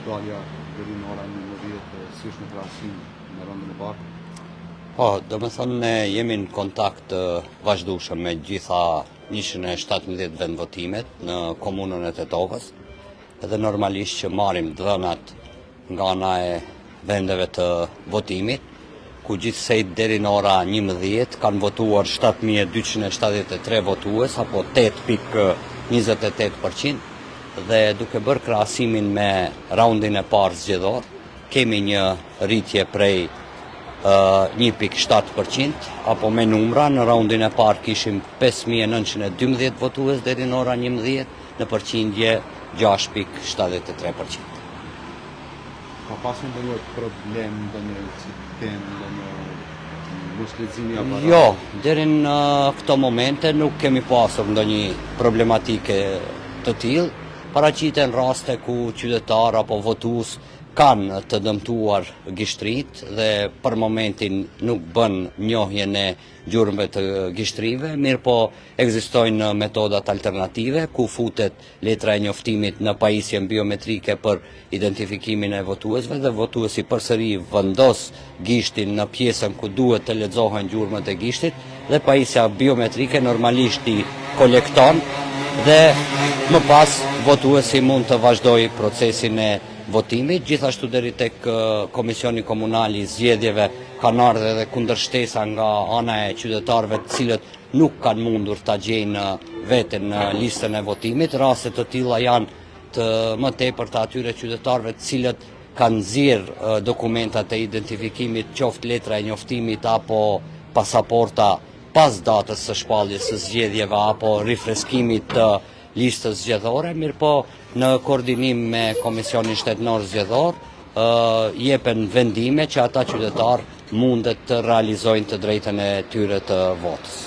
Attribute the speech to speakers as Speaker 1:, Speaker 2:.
Speaker 1: dalja deri në ora 11 si është në krahasim me rondën e parë?
Speaker 2: Po, do me thënë ne jemi në kontakt vazhdueshëm me gjitha 117 vendvotimet në komunën e Tetovës, edhe normalisht që marrim dhënat nga ana e vendeve të votimit, ku gjithsej deri në ora 11 kanë votuar 7273 votues, apo 8.28%, dhe duke bërë krahasimin me raundin e parë zgjedhor, kemi një rritje prej 1.7%, apo me numra në raundin e parë kishim 5.912 votues deri në ora 11, në përqindje 6.73%.
Speaker 1: Ka pasur ndonjë problem, ndonjë temë, ndonjë moslehtësimi apo?
Speaker 2: Jo, deri në këto momente nuk kemi pasur ndonjë problematike të tillë. Paraqiten raste ku qytetar apo votues kanë të dëmtuar gishtrit dhe për momentin nuk bën njohjen e gjurmëve të gishtrive, mirë po ekzistojnë metodat alternative ku futet letra e njoftimit në pajisjen biometrike për identifikimin e votuesve dhe votuesi përsëri vendos gishtin në pjesën ku duhet të lexohen gjurmët e gishtit dhe pajisja biometrike normalisht i kolekton dhe më pas votuesi mund të vazhdojë procesin e votimit. Gjithashtu deri tek Komisioni Komunal i Zgjedhjeve kanë ardhur edhe kundërshtesa nga ana e qytetarëve të cilët nuk kanë mundur ta gjejnë veten në listën e votimit. Raste të tilla janë të më tepër të atyre qytetarëve të cilët kanë nxjerrë dokumentat e identifikimit, qoftë letra e njoftimit apo pasaporta pas datës së shpalljes së zgjedhjeve apo rifreskimit të listës zgjedhore, mirë po në koordinim me Komisionin Shtetëror Zgjedhor jepen vendime që ata qytetarë mundet të realizojnë të drejtën e tyre të votës.